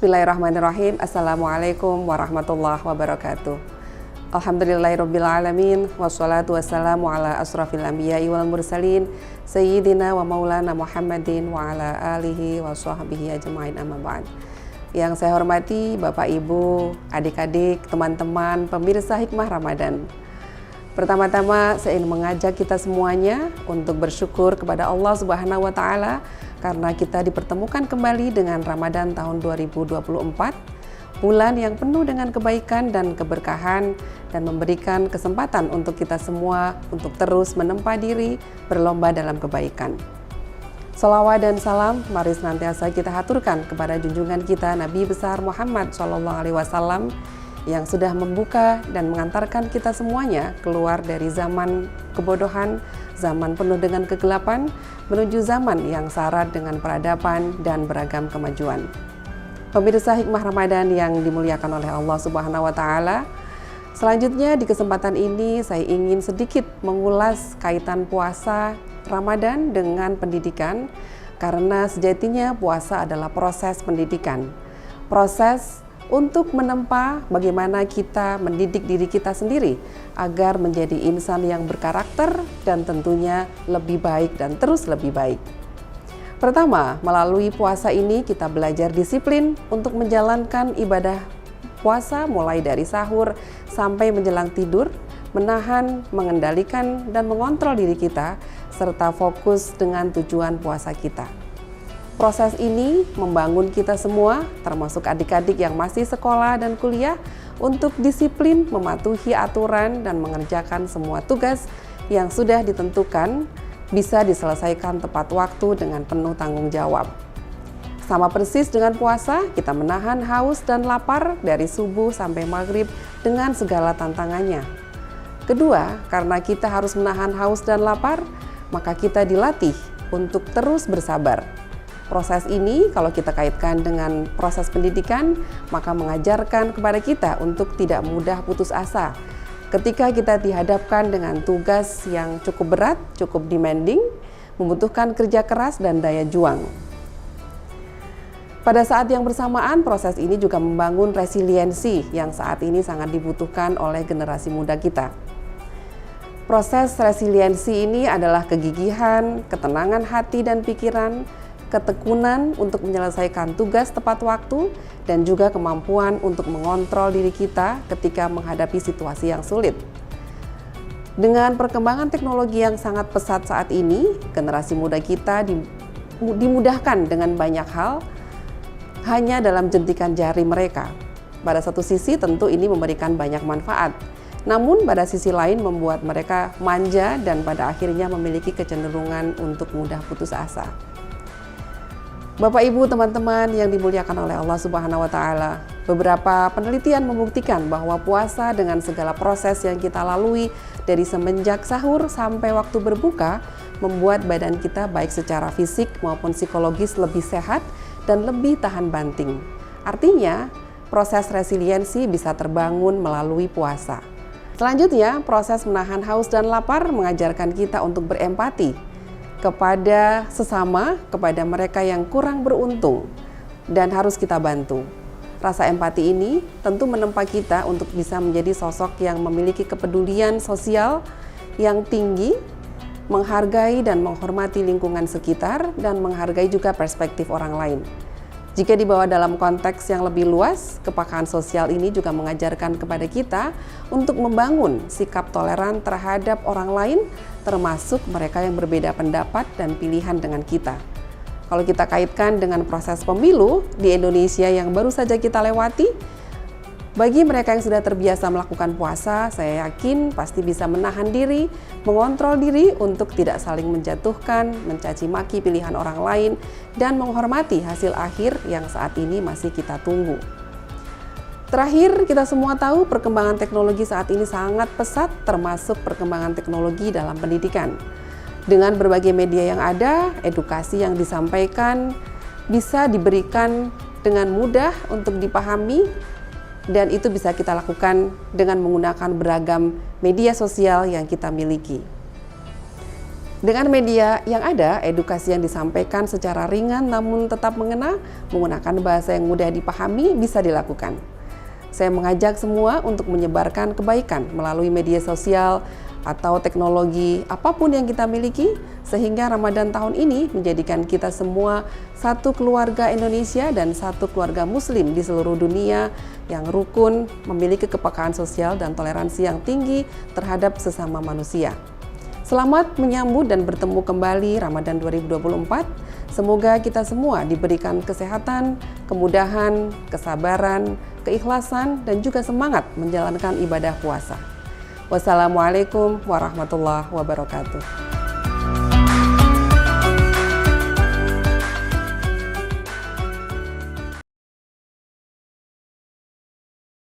Bismillahirrahmanirrahim. Assalamualaikum warahmatullahi wabarakatuh. Alhamdulillahirrabbilalamin. Wassalatu wassalamu ala asrafil anbiya'i wal mursalin Sayyidina wa maulana Muhammadin wa ala alihi wa sahbihi ajma'in, amma ba'd. Yang saya hormati Bapak Ibu, adik-adik, teman-teman, pemirsa Hikmah Ramadan. Pertama-tama saya ingin mengajak kita semuanya untuk bersyukur kepada Allah Subhanahu wa Ta'ala karena kita dipertemukan kembali dengan Ramadan tahun 2024, bulan yang penuh dengan kebaikan dan keberkahan dan memberikan kesempatan untuk kita semua untuk terus menempa diri berlomba dalam kebaikan. Salawat dan salam mari senantiasa kita haturkan kepada junjungan kita Nabi besar Muhammad SAW yang sudah membuka dan mengantarkan kita semuanya keluar dari zaman kebodohan, zaman penuh dengan kegelapan, menuju zaman yang syarat dengan peradaban dan beragam kemajuan. Pemirsa Hikmah Ramadan yang dimuliakan oleh Allah Subhanahu wa Ta'ala, selanjutnya di kesempatan ini saya ingin sedikit mengulas kaitan puasa Ramadan dengan pendidikan, karena sejatinya puasa adalah proses pendidikan, proses untuk menempa bagaimana kita mendidik diri kita sendiri agar menjadi insan yang berkarakter dan tentunya lebih baik dan terus lebih baik. Pertama, melalui puasa ini kita belajar disiplin untuk menjalankan ibadah puasa mulai dari sahur sampai menjelang tidur, menahan, mengendalikan, dan mengontrol diri kita serta fokus dengan tujuan puasa kita. Proses ini membangun kita semua, termasuk adik-adik yang masih sekolah dan kuliah, untuk disiplin mematuhi aturan dan mengerjakan semua tugas yang sudah ditentukan bisa diselesaikan tepat waktu dengan penuh tanggung jawab. Sama persis dengan puasa, kita menahan haus dan lapar dari subuh sampai maghrib dengan segala tantangannya. Kedua, karena kita harus menahan haus dan lapar, maka kita dilatih untuk terus bersabar. Proses ini kalau kita kaitkan dengan proses pendidikan, maka mengajarkan kepada kita untuk tidak mudah putus asa. Ketika kita dihadapkan dengan tugas yang cukup berat, cukup demanding, membutuhkan kerja keras dan daya juang. Pada saat yang bersamaan, proses ini juga membangun resiliensi yang saat ini sangat dibutuhkan oleh generasi muda kita. Proses resiliensi ini adalah kegigihan, ketenangan hati dan pikiran, ketekunan untuk menyelesaikan tugas tepat waktu, dan juga kemampuan untuk mengontrol diri kita ketika menghadapi situasi yang sulit. Dengan perkembangan teknologi yang sangat pesat saat ini, generasi muda kita dimudahkan dengan banyak hal hanya dalam jentikan jari mereka. Pada satu sisi tentu ini memberikan banyak manfaat, namun pada sisi lain membuat mereka manja dan pada akhirnya memiliki kecenderungan untuk mudah putus asa. Bapak Ibu, teman-teman yang dimuliakan oleh Allah Subhanahu wa Ta'ala, beberapa penelitian membuktikan bahwa puasa dengan segala proses yang kita lalui dari semenjak sahur sampai waktu berbuka membuat badan kita baik secara fisik maupun psikologis lebih sehat dan lebih tahan banting. Artinya, proses resiliensi bisa terbangun melalui puasa. Selanjutnya, proses menahan haus dan lapar mengajarkan kita untuk berempati kepada sesama, kepada mereka yang kurang beruntung dan harus kita bantu. Rasa empati ini tentu menempa kita untuk bisa menjadi sosok yang memiliki kepedulian sosial yang tinggi, menghargai dan menghormati lingkungan sekitar, dan menghargai juga perspektif orang lain. Jika dibawa dalam konteks yang lebih luas, kepekaan sosial ini juga mengajarkan kepada kita untuk membangun sikap toleran terhadap orang lain, termasuk mereka yang berbeda pendapat dan pilihan dengan kita. Kalau kita kaitkan dengan proses pemilu di Indonesia yang baru saja kita lewati, bagi mereka yang sudah terbiasa melakukan puasa, saya yakin pasti bisa menahan diri, mengontrol diri untuk tidak saling menjatuhkan, mencaci maki pilihan orang lain, dan menghormati hasil akhir yang saat ini masih kita tunggu. Terakhir, kita semua tahu perkembangan teknologi saat ini sangat pesat, termasuk perkembangan teknologi dalam pendidikan. Dengan berbagai media yang ada, edukasi yang disampaikan bisa diberikan dengan mudah untuk dipahami, dan itu bisa kita lakukan dengan menggunakan beragam media sosial yang kita miliki. Dengan media yang ada, edukasi yang disampaikan secara ringan namun tetap mengena, menggunakan bahasa yang mudah dipahami bisa dilakukan. Saya mengajak semua untuk menyebarkan kebaikan melalui media sosial atau teknologi apapun yang kita miliki, sehingga Ramadan tahun ini menjadikan kita semua satu keluarga Indonesia dan satu keluarga Muslim di seluruh dunia yang rukun, memiliki kepekaan sosial dan toleransi yang tinggi terhadap sesama manusia. Selamat menyambut dan bertemu kembali Ramadan 2024. Semoga kita semua diberikan kesehatan, kemudahan, kesabaran, keikhlasan, dan juga semangat menjalankan ibadah puasa. Wassalamualaikum warahmatullahi wabarakatuh.